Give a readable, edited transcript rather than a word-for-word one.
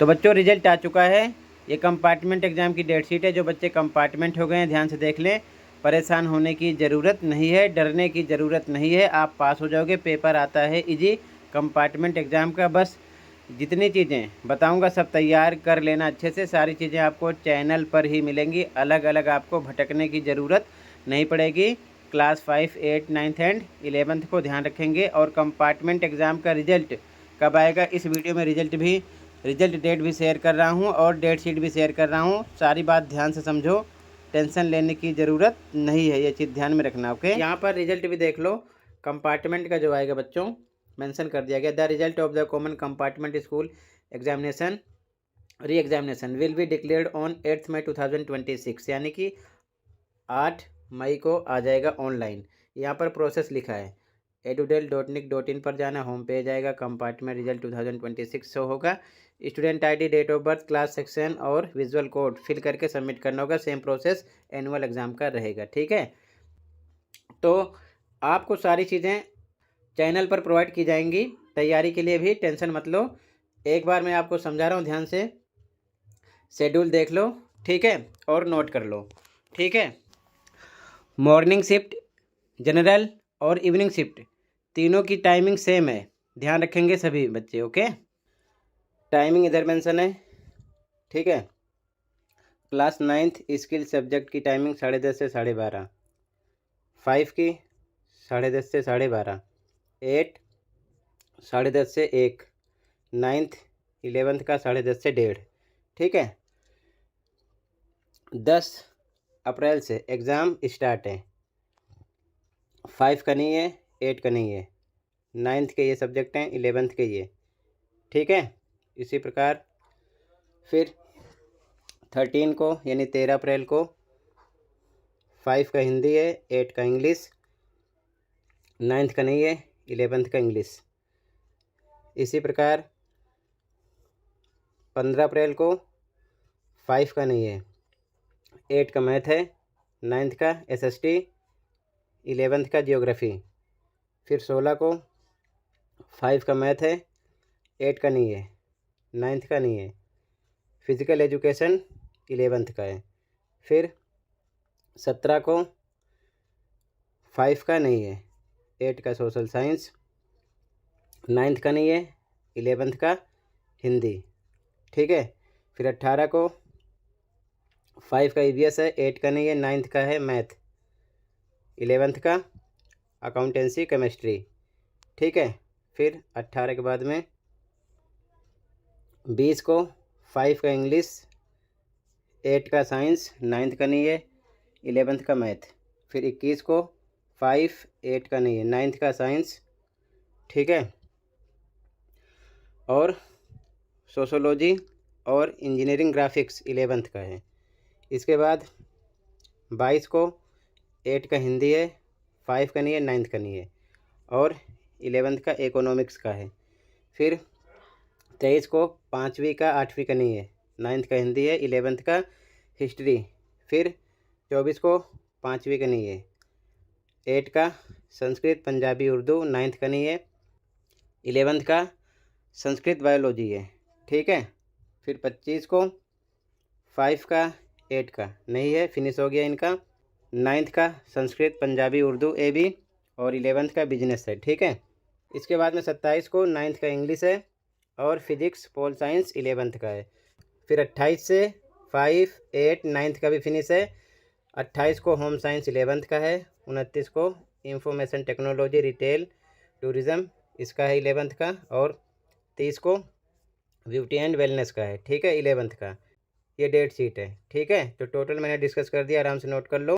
तो बच्चों रिजल्ट आ चुका है। ये कंपार्टमेंट एग्ज़ाम की डेट शीट है। जो बच्चे कंपार्टमेंट हो गए हैं ध्यान से देख लें। परेशान होने की ज़रूरत नहीं है, डरने की ज़रूरत नहीं है, आप पास हो जाओगे। पेपर आता है इजी कंपार्टमेंट एग्ज़ाम का। बस जितनी चीज़ें बताऊंगा सब तैयार कर लेना अच्छे से। सारी चीज़ें आपको चैनल पर ही मिलेंगी, अलग अलग आपको भटकने की ज़रूरत नहीं पड़ेगी। क्लास 5, 8, 9 एंड 11 को ध्यान रखेंगे। और कंपार्टमेंट एग्ज़ाम का रिज़ल्ट कब आएगा, इस वीडियो में रिज़ल्ट डेट भी शेयर कर रहा हूँ और डेट शीट भी शेयर कर रहा हूँ। सारी बात ध्यान से समझो, टेंशन लेने की ज़रूरत नहीं है, ये चीज़ ध्यान में रखना। ओके, यहाँ पर रिजल्ट भी देख लो। कंपार्टमेंट का जो आएगा बच्चों मेंशन कर दिया गया, the result of the common compartment school examination re examination will be declared on 8 मई 2026, यानी कि 8 मई को आ जाएगा ऑनलाइन। यहाँ पर प्रोसेस लिखा है, edudel.nic.in पर जाना, होम पेज आएगा, कंपार्टमेंट रिजल्ट 2026 शो होगा। Student ID, date of birth, class section और विजुअल कोड फिल करके सबमिट करना होगा। सेम प्रोसेस एनुअल एग्ज़ाम का रहेगा। ठीक है, तो आपको सारी चीज़ें चैनल पर प्रोवाइड की जाएंगी। तैयारी के लिए भी टेंशन मत लो। एक बार मैं आपको समझा रहा हूँ, ध्यान से शेड्यूल देख लो, ठीक है, और नोट कर लो। ठीक है, मॉर्निंग शिफ्ट, जनरल और इवनिंग शिफ्ट तीनों की टाइमिंग सेम है, ध्यान रखेंगे सभी बच्चे। ओके, टाइमिंग इधर मेंशन है। ठीक है, क्लास 9th स्किल सब्जेक्ट की टाइमिंग 10:30 से 12:30, 5 की 10:30 से 12:30, 8 10:30 से 1, 9th 11th का 10:30 से 1:30। ठीक है, 10 अप्रैल से एग्ज़ाम स्टार्ट है। 5 का नहीं है, 8 का नहीं है, 9th के ये सब्जेक्ट हैं, 11th के ये। ठीक है, इसी प्रकार फिर 13 को यानी 13 अप्रैल को 5 का हिंदी है, 8 का इंग्लिश, 9th का नहीं है, 11th का इंग्लिश। इसी प्रकार 15 अप्रैल को 5 का नहीं है, 8 का मैथ है, 9th का SST, 11th का जियोग्राफी। फिर 16 को 5 का मैथ है, 8 का नहीं है, 9th का नहीं है, फिज़िकल एजुकेशन 11th का है। फिर 17 को 5 का नहीं है, 8 का सोशल साइंस, 9th का नहीं है, 11th का हिंदी। ठीक है, फिर 18 को 5 का EVS है, 8 का नहीं है, 9th का है मैथ, 11th का अकाउंटेंसी केमिस्ट्री। ठीक है, फिर 18 के बाद में 20 को 5 का इंग्लिश, 8 का साइंस, 9th का नहीं है, 11th का मैथ। फिर 21 को 5, 8 का नहीं है, 9th का साइंस। ठीक है, और सोशोलॉजी और इंजीनियरिंग ग्राफिक्स 11th का है। इसके बाद 22 को 8 का हिंदी है, 5 का नहीं है, 9th का नहीं है, और 11th का इकोनॉमिक्स का है। फिर 23 को 5वीं का 8वीं का नहीं है, 9th का हिंदी है, 11th का हिस्ट्री। फिर 24 को 5वीं का नहीं है, 8 का संस्कृत पंजाबी उर्दू, 9th का नहीं है, 11th का संस्कृत बायोलॉजी है। ठीक है, फिर 25 को 5 का 8 का नहीं है, फिनिश हो गया इनका। 9th का संस्कृत पंजाबी उर्दू AB और 11th का बिजनेस है। ठीक है, इसके बाद में 27 को 9th का इंग्लिश है और फिजिक्स पोल साइंस 11th का है। फिर 28 से 5, 8, 9th का भी फिनिश है। 28 को होम साइंस 11th का है। 29 को इंफॉर्मेशन टेक्नोलॉजी रिटेल टूरिज़्म इसका है 11th का। और 30 को ब्यूटी एंड वेलनेस का है। ठीक है, 11th का ये डेट शीट है। ठीक है, तो टोटल मैंने डिस्कस कर दिया, आराम से नोट कर लो।